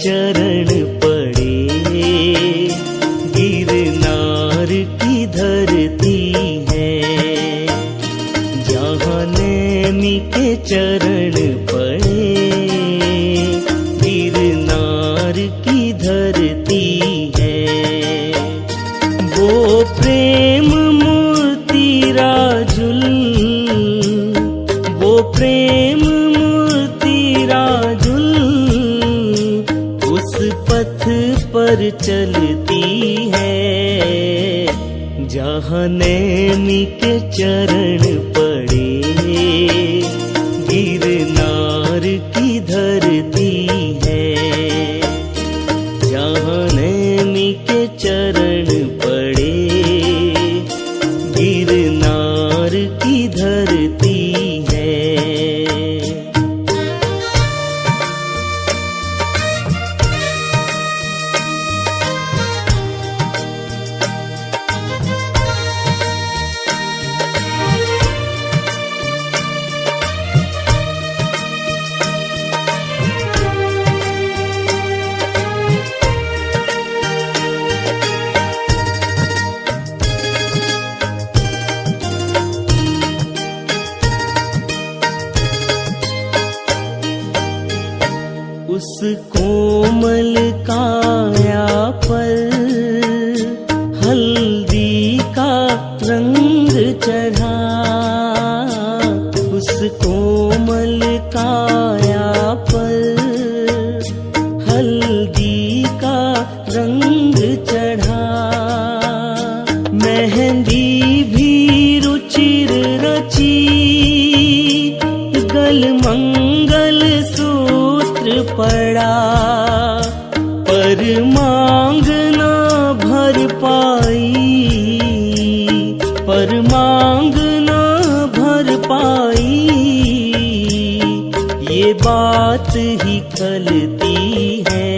चरण पड़े, गिरनार की धरती है। जहाँ नैमी के चरण पड़े, गिरनार की धरती है। वो प्रेम मूर्ति राजुल, वो प्रेम मूर्ति राजुल, उस पथ पर चलती है। जहाँ नैमी के चरण पड़े, गिरनार की धरती है। जहाँ नैमी के चरण पड़े, गिरनार की धरती है। उस कोमल काया पर हल्दी का रंग चढ़ा। उस कोमल काया पर हल्दी का रंग चढ़ा। मेहंदी भी रुचिर रची, गल मंगल सूत्र पड़ा। पर मांग न भर पाई, पर मांग न भर पाई। ये बात ही खलती है।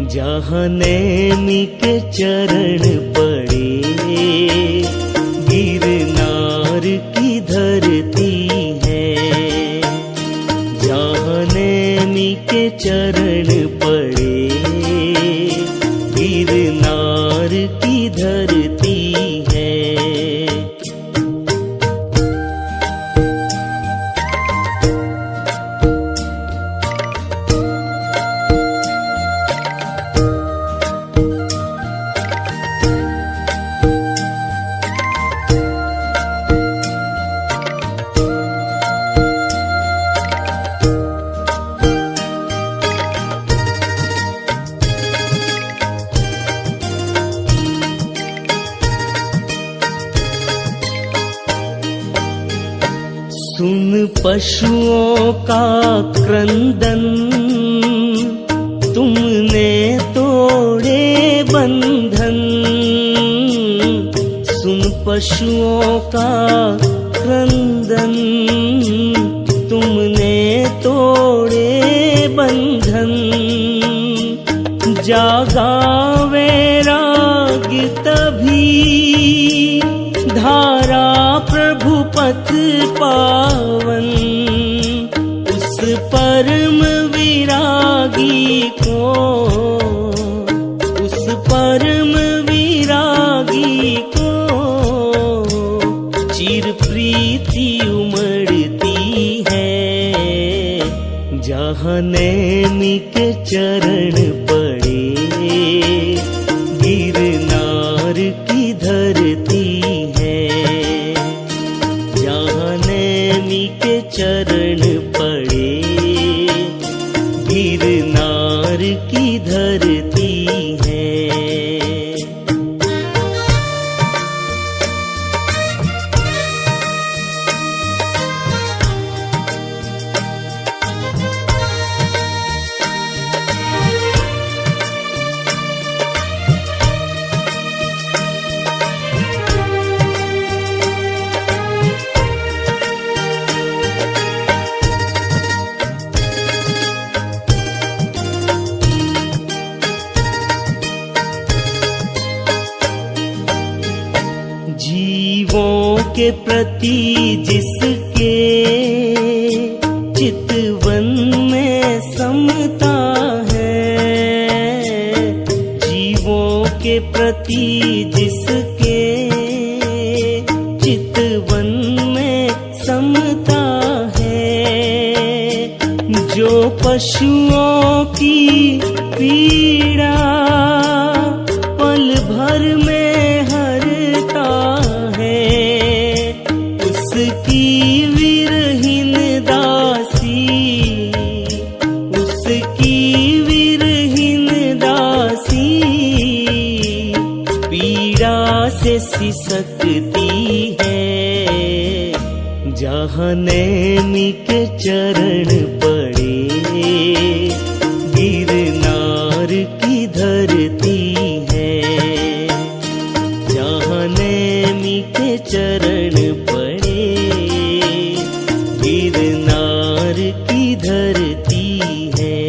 जहाँ नैमी के चरण पड़े, गिरनार की धरती है। जहाँ नैमी के चरण पड़े, गिरनार की धरती है। सुन पशुओं का क्रंदन, तुमने तोड़े बंधन। सुन पशुओं का क्रंदन, तुमने तोड़े बंधन। जागा वैराग तभी, धारा प्रभु पथ पावन। उस परम विरागी को, उस परम विरागी को चिर प्रीति उमड़ती है। जहाँ नैमी के चरण पड़े, गिरनार की धरती है। जहाँ नैमी के चरण पड़े, गिरनार की धरती है। जीवों के प्रति जिसके चितवन में समता प्रति जिसके चितवन में समता है, जो पशुओं की पीड़ा पल भर में हरता है, उसकी विरहीन दासी, उसकी विरहीन दासी पीड़ा से सिसकती है। जहाँ नैमी के चरण पड़े, गिरनार की धरती है। जहाँ नैमी के चरण पड़े, गिरनार की धरती है।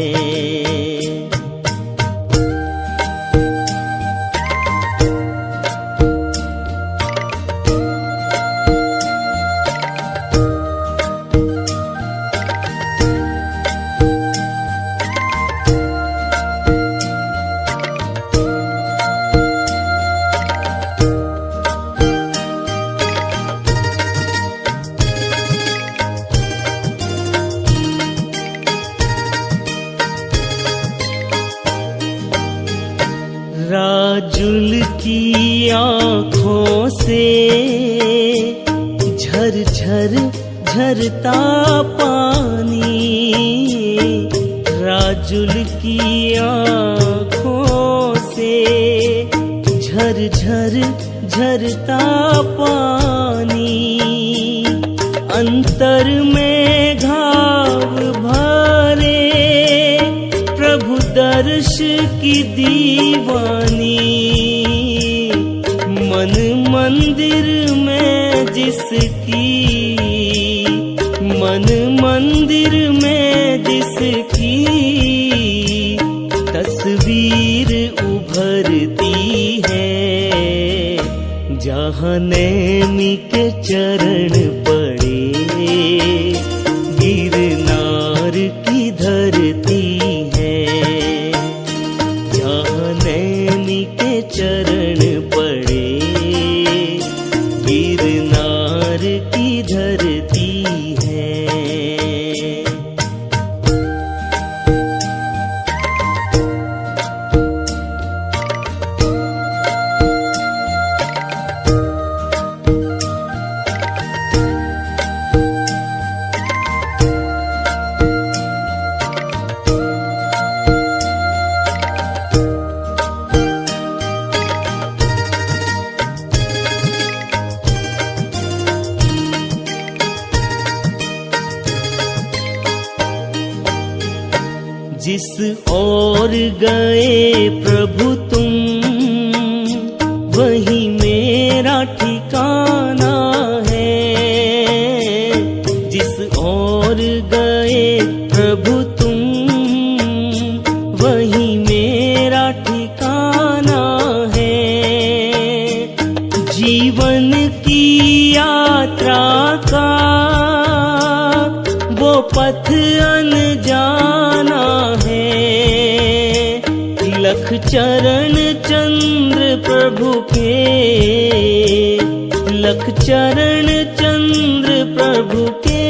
राजुल की आँखों से झर झर झरता पानी, राजुल की आँखों से झर झर झरता पानी, अंतर में घाव भरे प्रभु दर्श की दीवानी, मन मंदिर में जिसकी, मन मंदिर में जिसकी तस्वीर उभरती है। जहाँ नैमी के चरण पड़े, गिरनार की धरती है। जहाँ नैमी के चरण पड़े, गिरनार की धरती है। जिस ओर गए प्रभु तुम, वही मेरा ठिकाना है। जिस ओर गए प्रभु तुम, वही मेरा ठिकाना है। जीवन की यात्रा का वो पथ अनजाना है। लख चरण चंद्र प्रभु के, लख चरण चंद्र प्रभु के,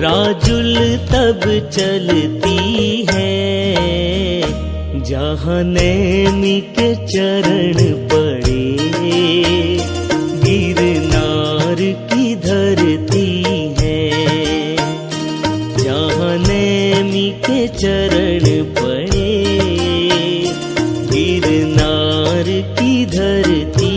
राजुल तब चलती है। जहाँ नैमी के चरण पड़े, गिरनार की धरती है। जहाँ नैमी के चरण पड़े, गिरनार की धरती